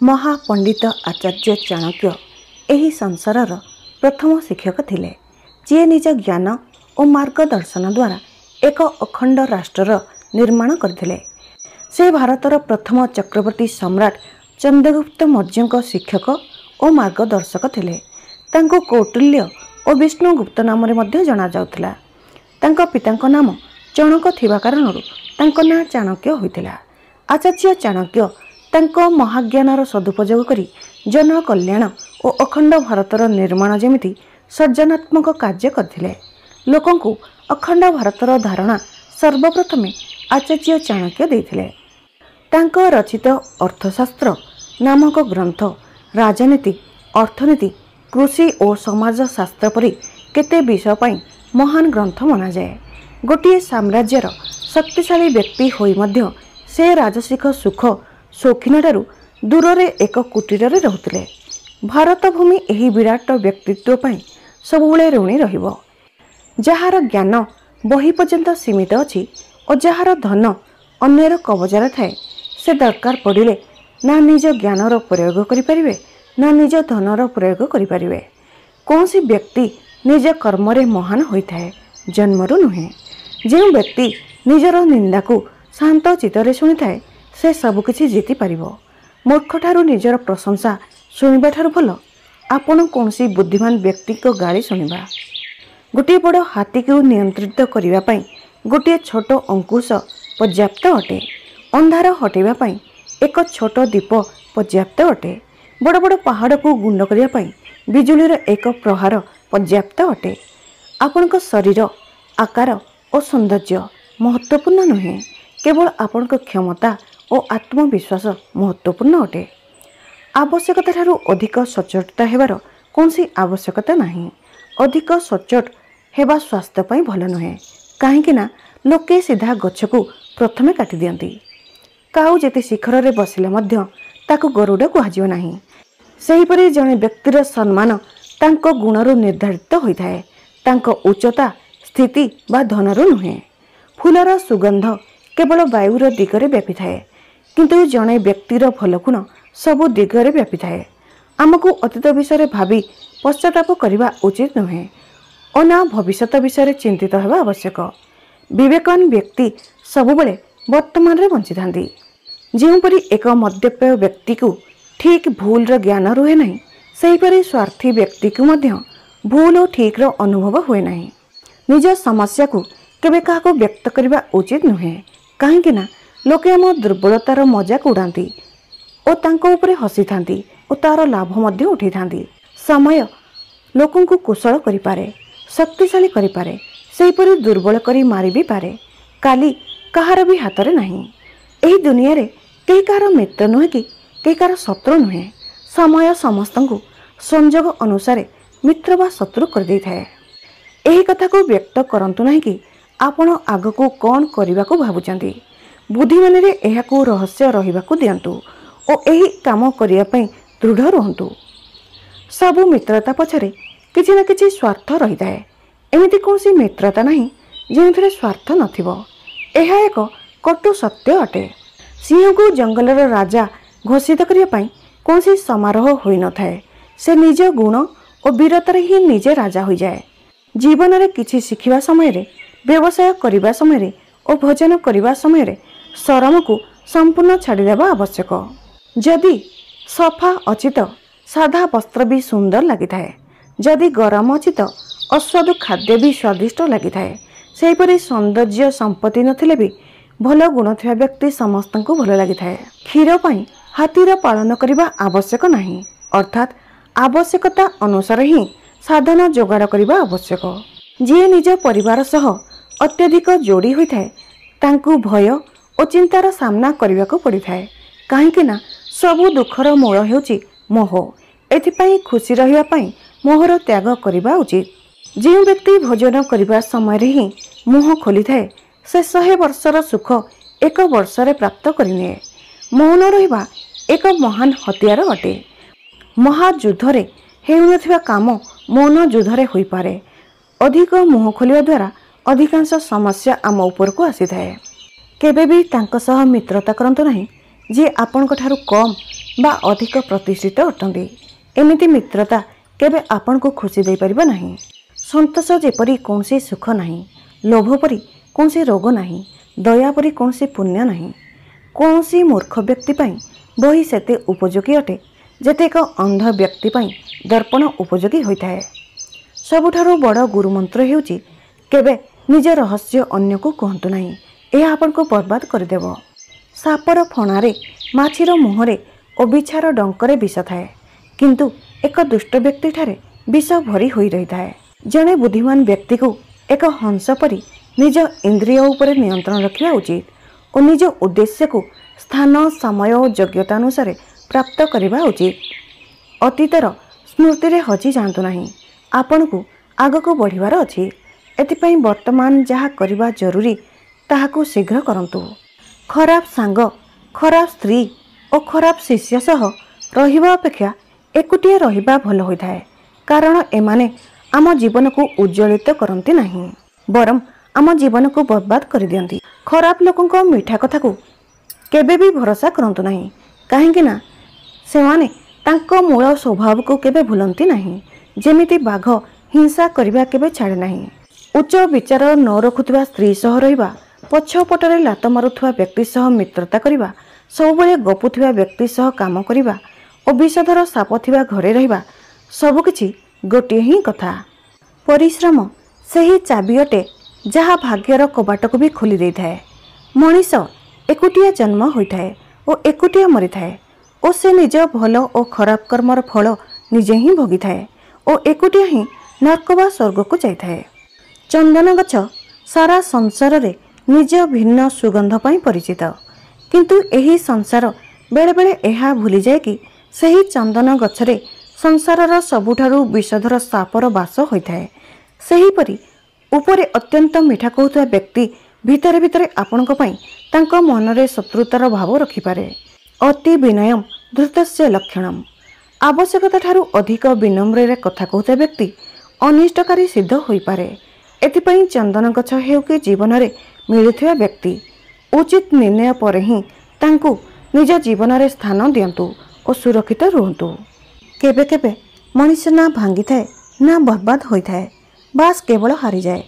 महापंडित आचार्य चाणक्य एही संसारर प्रथम शिक्षक थिले, जे निज ज्ञान और मार्गदर्शन द्वारा एक अखंड राष्ट्रर निर्माण करथिले। से भारतर प्रथम चक्रवर्ती सम्राट चंद्रगुप्त मौर्यଙ୍କ शिक्षक और मार्गदर्शक थिले। तांको कौटिल्य और विष्णुगुप्त नाम मध्ये जणा जाउथिला। तांको पितांको नाम चणक थिबा कारणरू तांको नाम चाणक्य होइथिला। आचार्य चाणक्य तांको महाज्ञानर सदुपयोग करी जन कल्याण और अखंड भारतर निर्माण जेमिति सर्जनात्मक कार्य करथिले। लोकंकु अखंड भारतर धारणा सर्वप्रथमे आचार्य चाणक्य देथिले। तांको रचित अर्थशास्त्र नामक ग्रंथ राजनीति, अर्थनीति, कृषि और समाजशास्त्र परि केते विषय पई महान ग्रंथ मना जाए। गोटे साम्राज्यर शक्तिशाली व्यक्ति होई मध्य से राजसिक सुख शौखीनठारु दूर एक कुटीर रहुथिले। भारत भूमि एही विराट व्यक्तित्व पई सबुबले ऋणी रहिबो। जहार ज्ञान बही पर्यंत सीमित अछि और जहार धन अन्यर कबजार थाए, से दरकार पड़िले ना निज ज्ञानर प्रयोग करिपारिबे ना निज धनर प्रयोग करिपारिबे। कौनसी व्यक्ति निज कर्मरे महान होइथाए, जन्मरु नुहे। जो व्यक्ति निजर निंदा को शांत चित्तरे शुणिथाए, से सबकिछि जीति पारिबो। मूर्ख ठारू निजर प्रशंसा शुणिबा ठारू भल आपण कौनसी बुद्धिमान व्यक्ति को गाली शुणिबा। गोटे बड़ हाथी को नियंत्रित करिबा पई गोटे छोट अंकुश पर्याप्त अटे। अंधार हटेबा पई एक छोट दीप पर्याप्त अटे। बड़ बड़ पहाड़ को गुंड करिया पई बिजुलीर एक प्रहार पर्याप्त अटे। आपनक शरीर आकार और सौंदर्य महत्वपूर्ण नुहे, केवल आपनक क्षमता और आत्मविश्वास महत्वपूर्ण अटे। आवश्यकता ठारू अधिक सचोटता हेबार कौनसी आवश्यकता नहीं। अधिक सचोट हेबा स्वास्थ्य पई भल नुहे, काहेकि ना लोके सीधा गछ को प्रथमे काटी दियंती। काउ जेते शिखर रे बसिले मध्य ताकू गरुड़ कुहाजियो नाही। सेहीपरि जणे व्यक्तिर सम्मान तांको गुणरू निर्धारित होइथाए, तांको उच्चता स्थिति बा धनरू नुहे। फूलर सुगंध केवल वायुर दिगरे व्यापी थाए, किंतु जणे व्यक्तिर भल गुण सबु दिगरे व्यापी थाए। आमको अतीत विषय भावी पश्चाताप करने उचित नुहे और ना भविष्यत विषय चिंतित होगा आवश्यक। विवेकवान व्यक्ति सबुबले वर्तमान रे बंची थांती। जोपरि एक मद्यपेय व्यक्ति को ठीक भूल र ज्ञान रुहे नहीं, सेहीपरि स्वार्थी व्यक्ति को मध्य भूल और ठीक र अनुभव हुए नहीं। निज समस्या को केबे काहाको व्यक्त करबा उचित नुहे, काहेकि ना लोके आम दुर्बलतार मजाक उड़ाती और तांको उपरे हसी थांती और तार लाभ मध्य उठी थांती। समय लोकं को कुशल करिपारे, शक्तिशाली करिपारे, सेहीपरि दुर्बल करी मारी भी पारे। काली कहार भी हाथ रे नहीं। एही दुनिया रे केही कहार मित्र नुहे कि केही कहार शत्रु नुहे। समय समस्तंकु संजोग अनुसार मित्र बा शत्रु कर देई थाए। एही कथा को व्यक्त करंतु नहीं कि आपण आगको कौन करने को भावुचंती। बुद्धिमान रे एहाकू रहस्य रहिबाकू दियंतु और एही काम करिया पई दृढ़ रहंतु। सबु मित्रता पछरे किछि ना किछि स्वार्थ रही थाए। एमिति कोनसी मित्रता नहीं जेउथिरे स्वार्थ नथिबो। एहा एक कटु सत्य अटे। सिंह को जंगलर राजा घोषित करिया पई कोनसी समारोह होई न थाए। से निज गुण और वीरतार ही निजे राजा होई जाए। जीवन रे किछि शिखिबा समय रे, व्यवसाय करिबा समय रे और भोजन करिबा समय रे शरम को संपूर्ण छाड़ी देबा आवश्यक। जदि सफा अचित साधा वस्त्र भी सुंदर लगी थाए। जदि गरम अचित अस्वादु खाद्य भी स्वादिष्ट लगी थाए। सेहीपरि सौंदर्य संपत्ति नथिले भी भल गुण थिबा व्यक्ति समस्तन को भल लगी थाए। क्षीर पई हाथीर पालन करिबा आवश्यक नहीं, अर्थात आवश्यकता अनुसार ही साधन जोगाड़ करिबा आवश्यक। जे निज परिवार सह अत्यधिक जोड़ी होई थाए, तांकु भय और चिंतार सामना करने को पड़ी थाए, काहेकि ना सबु दुखर मूल हेउची मोह। एथिपाई खुशी रहिबा पई मोहर त्याग करिबा उचित। जो व्यक्ति भोजन करिबा समय रे ही मुह खोली थाए, से 100 वर्षर सुख एक वर्ष रे प्राप्त करिने। मौन रहिबा एक महान हथियार अटे। महायुद्ध रे हेउनथिबा काम मौन युद्ध रे होई पारे। अधिक मुह खोलिबा द्वारा अधिकांश समस्या आम ऊपर को आसी थाए। केबे भी तांको सह मित्रता करंतु नहीं जे आपनक ठारू कम ବା ଅଧିକ ପ୍ରତିଷ୍ଠିତ ଅଟନ୍ତି। ଏମିତି ମିତ୍ରତା କେବେ ଆପଣଙ୍କୁ ଖୁସି ଦେଇପାରିବ ନାହିଁ। ସନ୍ତୋଷ ଯେପରି କୌଣସି ସୁଖ ନାହିଁ, ଲୋଭ ପରି କୌଣସି ରୋଗ ନାହିଁ, ଦୟା ପରି କୌଣସି ପୁଣ୍ୟ ନାହିଁ। କୌଣସି ମୂର୍ଖ ବ୍ୟକ୍ତି ପାଇଁ ବହି ସେତେ ଉପଯୋଗୀ ଅଟେ ଯେତେ ଏକ ଅନ୍ଧ ବ୍ୟକ୍ତି ପାଇଁ ଦର୍ପଣ ଉପଯୋଗୀ ହୋଇଥାଏ। ସବୁଠାରୁ ବଡ଼ ଗୁରୁମନ୍ତ୍ର ହେଉଛି କେବେ ନିଜ ରହସ୍ୟ ଅନ୍ୟକୁ କୁହନ୍ତୁ ନାହିଁ। ଏହା ଆପଣଙ୍କୁ ବର୍ବାଦ କରିଦେବ। ସାପର ଫଣାରେ, ମାଛିର ମୁହଁରେ ଓ ବିଛାର ଡଙ୍କରେ ବିଷ ଥାଏ, କିନ୍ତୁ ଏକ ଦୁଷ୍ଟ ବ୍ୟକ୍ତିଠାରେ ବିଷ ଭରି ହୋଇ ରହିଥାଏ। ଜଣେ ବୁଦ୍ଧିମାନ ବ୍ୟକ୍ତିକୁ ଏକ ହଂସ ପରି ନିଜ ଇନ୍ଦ୍ରିୟ ଉପରେ ନିୟନ୍ତ୍ରଣ ରଖିବା ଉଚିତ ଓ ନିଜ ଉଦ୍ଦେଶ୍ୟକୁ ସ୍ଥାନ, ସମୟ ଓ ଯୋଗ୍ୟତା ଅନୁସାରେ ପ୍ରାପ୍ତ କରିବା ଉଚିତ। ଅତୀତର ସ୍ମୃତିରେ ହଜି ଯାଆନ୍ତୁ ନାହିଁ। ଆପଣଙ୍କୁ ଆଗକୁ ବଢ଼ିବାର ଅଛି। ଏଥିପାଇଁ ବର୍ତ୍ତମାନ ଯାହା କରିବା ଜରୁରୀ ତାହାକୁ ଶୀଘ୍ର କରନ୍ତୁ। ଖରାପ ସାଙ୍ଗ, ଖରାପ ସ୍ତ୍ରୀ ଓ ଖରାପ ଶିଷ୍ୟ ସହ ରହିବା ଅପେକ୍ଷା ଏକୁଟିଆ ରହିବା ଭଲ ହୋଇଥାଏ, କାରଣ ଏମାନେ ଆମ ଜୀବନକୁ ଉଜ୍ଜ୍ୱଳିତ କରନ୍ତି ନାହିଁ, ବରଂ ଆମ ଜୀବନକୁ ବର୍ବାଦ କରିଦିଅନ୍ତି। ଖରାପ ଲୋକଙ୍କ ମିଠା କଥାକୁ କେବେ ବି ଭରସା କରନ୍ତୁ ନାହିଁ, କାହିଁକି ନା ସେମାନେ ତାଙ୍କ ମୂଳ ସ୍ୱଭାବକୁ କେବେ ଭୁଲନ୍ତି ନାହିଁ। ଯେମିତି ବାଘ ହିଂସା କରିବା କେବେ ଛାଡ଼େ ନାହିଁ। ଉଚ୍ଚ ବିଚାର ନ ରଖୁଥିବା ସ୍ତ୍ରୀ ସହ ରହିବା, ପଛପଟରେ ଲାତ ମାରୁଥିବା ବ୍ୟକ୍ତି ସହ ମିତ୍ରତା କରିବା, ସବୁବେଳେ ଗପୁଥିବା ବ୍ୟକ୍ତି ସହ କାମ କରିବା ଓ ବିଷଧର ସାପ ଥିବା ଘରେ ରହିବା, ସବୁକିଛି ଗୋଟିଏ ହିଁ କଥା। ପରିଶ୍ରମ ସେହି ଚାବି ଅଟେ ଯାହା ଭାଗ୍ୟର କବାଟକୁ ବି ଖୋଲି ଦେଇଥାଏ। ମଣିଷ ଏକୁଟିଆ ଜନ୍ମ ହୋଇଥାଏ ଓ ଏକୁଟିଆ ମରିଥାଏ ଓ ସେ ନିଜ ଭଲ ଓ ଖରାପ କର୍ମର ଫଳ ନିଜେ ହିଁ ଭୋଗିଥାଏ ଓ ଏକୁଟିଆ ହିଁ ନର୍କ ବା ସ୍ୱର୍ଗକୁ ଯାଇଥାଏ। ଚନ୍ଦନ ଗଛ ସାରା ସଂସାରରେ ନିଜ ଭିନ୍ନ ସୁଗନ୍ଧ ପାଇଁ ପରିଚିତ, କିନ୍ତୁ ଏହି ସଂସାର ବେଳେବେଳେ ଏହା ଭୁଲିଯାଏ କି ସେହି ଚନ୍ଦନ ଗଛରେ ସଂସାରର ସବୁଠାରୁ ବିଷଧର ସାପର ବାସ ହୋଇଥାଏ। ସେହିପରି ଉପରେ ଅତ୍ୟନ୍ତ ମିଠା କହୁଥିବା ବ୍ୟକ୍ତି ଭିତରେ ଭିତରେ ଆପଣଙ୍କ ପାଇଁ ତାଙ୍କ ମନରେ ଶତ୍ରୁତାର ଭାବ ରଖିପାରେ। ଅତି ବିନୟମ୍ ଧୃତସ୍ୟ ଲକ୍ଷଣମ୍। ଆବଶ୍ୟକତା ଠାରୁ ଅଧିକ ବିନମ୍ରରେ କଥା କହୁଥିବା ବ୍ୟକ୍ତି ଅନିଷ୍ଟକାରୀ ସିଦ୍ଧ ହୋଇପାରେ। ଏଥିପାଇଁ ଚନ୍ଦନ ଗଛ ହେଉ କି ଜୀବନରେ ମିଳୁଥିବା ବ୍ୟକ୍ତି, ଉଚିତ ନିର୍ଣ୍ଣୟ ପରେ ହିଁ ତାଙ୍କୁ ନିଜ ଜୀବନରେ ସ୍ଥାନ ଦିଅନ୍ତୁ ଓ ସୁରକ୍ଷିତ ରୁହନ୍ତୁ। କେବେ କେବେ ମଣିଷ ନା ଭାଙ୍ଗିଥାଏ ନା ବର୍ବାଦ ହୋଇଥାଏ, ବାସ୍ କେବଳ ହାରିଯାଏ।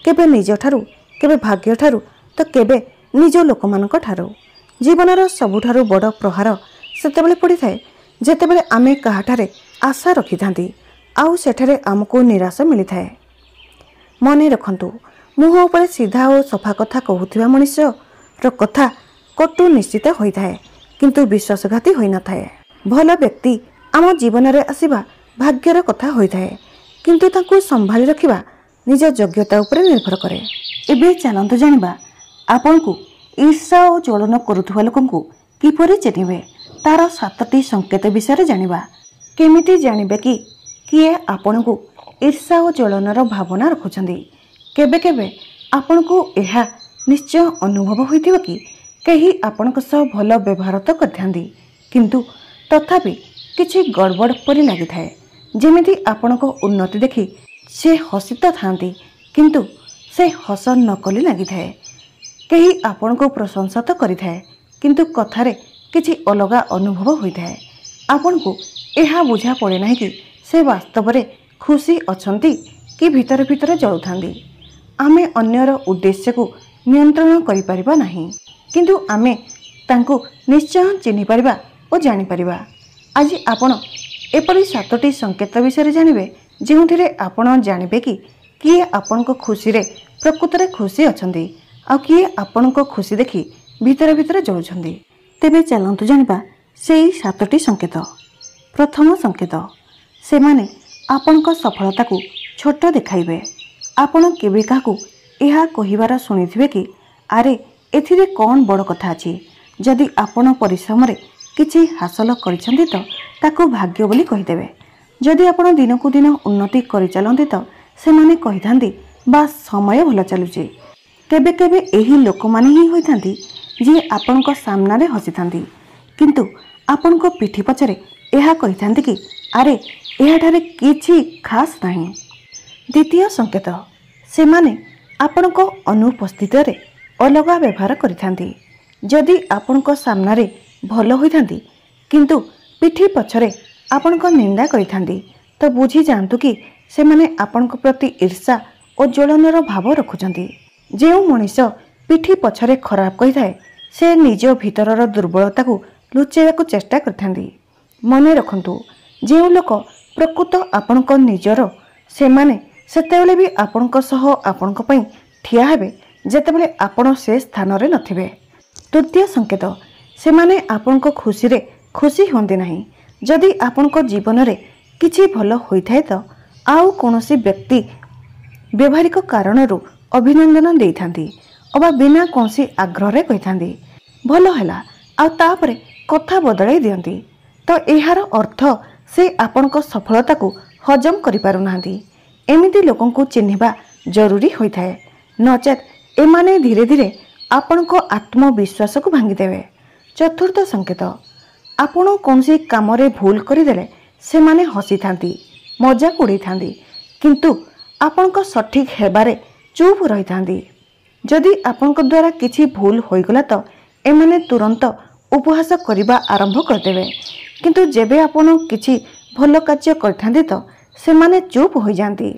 କେବେ ନିଜଠାରୁ, କେବେ ଭାଗ୍ୟଠାରୁ ତ କେବେ ନିଜ ଲୋକମାନଙ୍କ ଠାରୁ। ଜୀବନର ସବୁଠାରୁ ବଡ଼ ପ୍ରହାର ସେତେବେଳେ ପଡ଼ିଥାଏ ଯେତେବେଳେ ଆମେ କାହାଠାରେ ଆଶା ରଖିଥାନ୍ତି ଆଉ ସେଠାରେ ଆମକୁ ନିରାଶ ମିଳିଥାଏ। ମନେ ରଖନ୍ତୁ, ମୁହଁ ଉପରେ ସିଧା ଓ ସଫା କଥା କହୁଥିବା ମଣିଷର କଥା କଟୁ ନିଶ୍ଚିତ ହୋଇଥାଏ, କିନ୍ତୁ ବିଶ୍ୱାସଘାତୀ ହୋଇନଥାଏ। ଭଲ ବ୍ୟକ୍ତି ଆମ ଜୀବନରେ ଆସିବା ଭାଗ୍ୟର କଥା ହୋଇଥାଏ, କିନ୍ତୁ ତାଙ୍କୁ ସମ୍ଭାଳି ରଖିବା ନିଜ ଯୋଗ୍ୟତା ଉପରେ ନିର୍ଭର କରେ। ଏବେ ଚାଲନ୍ତୁ ଜାଣିବା ଆପଣଙ୍କୁ ଈର୍ଷା ଓ ଜ୍ୱଳନ କରୁଥିବା ଲୋକଙ୍କୁ କିପରି ଚିହ୍ନିବେ, ତାର 7ଟି ସଂକେତ ବିଷୟରେ ଜାଣିବା। କେମିତି ଜାଣିବେ କି କିଏ ଆପଣଙ୍କୁ ଈର୍ଷା ଓ ଜ୍ୱଳନର ଭାବନା ରଖୁଛନ୍ତି? କେବେ କେବେ ଆପଣଙ୍କୁ ଏହା ନିଶ୍ଚୟ ଅନୁଭବ ହୋଇଥିବ କି କେହି ଆପଣଙ୍କ ସହ ଭଲ ବ୍ୟବହାର ତ କରିଥାନ୍ତି, କିନ୍ତୁ ତଥାପି କିଛି ଗଡ଼ବଡ଼ ପରି ଲାଗିଥାଏ। ଯେମିତି ଆପଣଙ୍କ ଉନ୍ନତି ଦେଖି ସେ ହସି ତ ଥାନ୍ତି, କିନ୍ତୁ ସେ ହସ ନକଲି ଲାଗିଥାଏ। କେହି ଆପଣଙ୍କୁ ପ୍ରଶଂସା ତ କରିଥାଏ, କିନ୍ତୁ କଥାରେ କିଛି ଅଲଗା ଅନୁଭବ ହୋଇଥାଏ। ଆପଣଙ୍କୁ ଏହା ବୁଝା ପଡ଼େ ନାହିଁ କି ସେ ବାସ୍ତବରେ ଖୁସି ଅଛନ୍ତି କି ଭିତରେ ଭିତରେ ଜଳୁଥାନ୍ତି। ଆମେ ଅନ୍ୟର ଉଦ୍ଦେଶ୍ୟକୁ ନିୟନ୍ତ୍ରଣ କରିପାରିବା ନାହିଁ, କିନ୍ତୁ ଆମେ ତାଙ୍କୁ ନିଶ୍ଚୟ ଚିହ୍ନିପାରିବା ଓ ଜାଣିପାରିବା। ଆଜି ଆପଣ ଏପରି 7ଟି ସଂକେତ ବିଷୟରେ ଜାଣିବେ ଯେଉଁଥିରେ ଆପଣ ଜାଣିବେ କି କିଏ ଆପଣଙ୍କ ଖୁସିରେ ପ୍ରକୃତରେ ଖୁସି ଅଛନ୍ତି ଆଉ କିଏ ଆପଣଙ୍କ ଖୁସି ଦେଖି ଭିତରେ ଭିତରେ ଜଳୁଛନ୍ତି। ତେବେ ଚାଲନ୍ତୁ ଜାଣିବା ସେଇ 7ଟି ସଂକେତ। ପ୍ରଥମ ସଂକେତ, ସେମାନେ ଆପଣଙ୍କ ସଫଳତାକୁ ଛୋଟ ଦେଖାଇବେ। ଆପଣ କେବେ କାହାକୁ ଏହା କହିବାର ଶୁଣିଥିବେ କି ଆରେ ଏଥିରେ କ'ଣ ବଡ଼ କଥା ଅଛି? ଯଦି ଆପଣ ପରିଶ୍ରମରେ କିଛି ହାସଲ କରିଛନ୍ତି ତ ତାକୁ ଭାଗ୍ୟ ବୋଲି କହିଦେବେ। ଯଦି ଆପଣ ଦିନକୁ ଦିନ ଉନ୍ନତି କରିଚାଲନ୍ତି ତ ସେମାନେ କହିଥାନ୍ତି ବାସ୍ ସମୟ ଭଲ ଚାଲୁଛି। କେବେ କେବେ ଏହି ଲୋକମାନେ ହିଁ ହୋଇଥାନ୍ତି ଯିଏ ଆପଣଙ୍କ ସାମ୍ନାରେ ହସିଥାନ୍ତି, କିନ୍ତୁ ଆପଣଙ୍କ ପିଠି ପଛରେ ଏହା କହିଥାନ୍ତି କି ଆରେ ଏହାଠାରେ କିଛି ଖାସ୍ ନାହିଁ। ଦ୍ୱିତୀୟ ସଂକେତ, ସେମାନେ ଆପଣଙ୍କ ଅନୁପସ୍ଥିତିରେ ଅଲଗା ବ୍ୟବହାର କରିଥାନ୍ତି। ଯଦି ଆପଣଙ୍କ ସାମ୍ନାରେ ଭଲ ହୋଇଥାନ୍ତି, କିନ୍ତୁ पिठी पछरे आपणको निंदा करिथांदी तो बुझी जातु कि सेमाने आपणको प्रति ईर्षा और ज्वलनर भाव रखुचंदी। जो मनीष पिठी पछरे खराब कही थाए से निज भीतरर दुर्बलता को लुचेवा चेष्टा करथांदी। मने रखंतु जो लोक प्रकृत आपणक निजर सेमाने सेतेबेले भी आपणक सह आपणक पई ठिया हेबे जेतेबेले आपण से स्थान रे नथिबे। तृतीय संकेत सेमाने आपणक खुशी रे खुशी होंदे नहीं। जदि आपणक जीवन रे किछि भल होइथाय तो आउ कोनोसी व्यक्ति व्यवहारिक कारणरू अभिनंदन देइथांदी अबा बिना कोनोसी आग्रह रे कहिथांदी भल हैला आ तापरे कथा बदलाई दियंती। तो एहार अर्थ से आपणक सफलता को हजम करि पारु नांदी। एमिति लोकन को चिन्हिबा जरूरी होइथाय नचेत एमाने धीरे धीरे आपणक आत्मविश्वास को भांगी देवे। चतुर्थ संकेत आपण कोनोसी काम रे भूल करिदेले सेमाने हसी थांती मजाक उड़ाई थांती किंतु आपणक सठिक हेबारे चुप रही थांती। जदि आपणक द्वारा किछि भूल होइगला तो एमाने तुरंत उपहास करिबा आरंभ करदेवे किंतु जेबे आपण किछि भल कार्य करथांती तो सेमाने चुप हो जाती।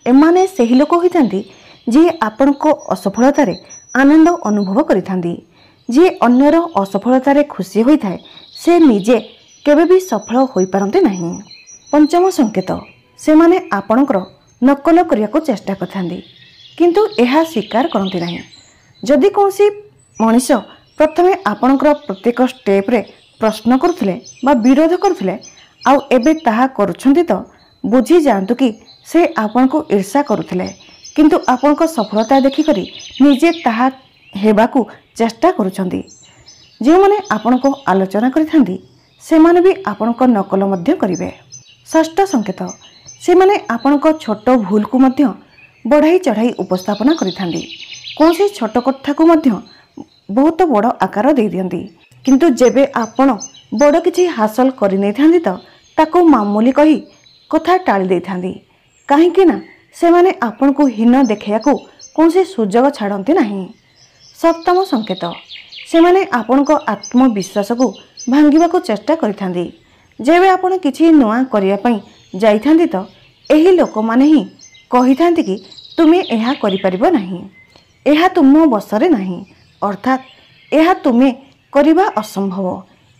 एमाने सही लोक होइथांती जे आपणक असफलतार आनंद अनुभव करिथांती। जे अन्यर असफलतार खुशी होइथाय से निजे केबे भी सफल होई पारंते नहीं। पंचम संकेत सेमाने आपणकर नकल करिया चेष्टा करथांती किंतु एहा स्वीकार करंती नहीं। जदि कोनसी मनीष प्रथमे आपणकर प्रत्येक स्टेप रे प्रश्न करुथिले बा विरोध करुथिले आउ एबे ताहा करुछंती तो बुझी जातु कि से आपण को ईर्षा करुथिले किंतु आपण को सफलता देखि करी निजे ताहा हेबाकू चेष्टा करुछंती। जे माने आपण को आलोचना करिथांती से माने भी आपण को नकल मध्य करिवे। षष्ठ संकेत से माने आपण को छोट भूल को मध्य बढ़ाई चढ़ाई उपस्थापना करिथांती। कोनसी छोट कथा को मध्य बहुत बड़ आकार दे दियंती किंतु जेबे आपण बड़ किछि हासिल करि नै थांती तो ताको मामूली कही कथा टाली दे थांती काहेकि ना से माने आपण को हीन देखैया को कोनसी सुजोग छाड़ती नहीं। सप्तम संकेत से माने आपण को आत्मविश्वास को भांगिबा को चेष्टा करिथांती। जेबे आपण किछि नुआ करिया पई जाइथांती तो एही लोक माने ही कहिथांती कि तुमे एहा करि परिबो नाही एहा तुम बसरे नाही अर्थात एहा तुमे करिबा असंभव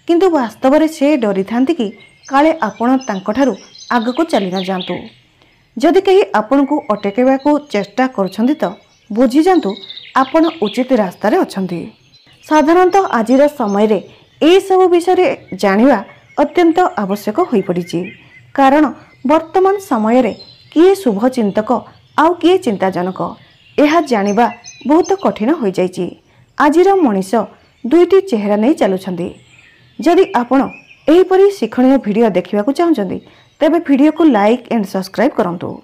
किंतु वास्तव रे से डरी थांती कि काले आपण तांकठारु आगको चली न जांतु। जदि कहीं आपण को अटकेबा को चेष्टा करुछंती तो बुझी जांतु आपण उचित रास्ता रे अछंती। साधारणतः आजिर समय रे ए सब विषय रे जानिबा अत्यंत आवश्यक होई पड़िछि कारण वर्तमान समय रे किए शुभ चिंतक आउ किए चिंताजनक एहा जानिबा बहुत कठिन होई जाइछि। आजिर मनीष दुईटी चेहरा नहीं चलुछंती। जदि आपण एहीपरि शिक्षणीय वीडियो देखिबाकू चाहुछंती तेबे वीडियो को लाइक एंड सब्सक्राइब करंतु।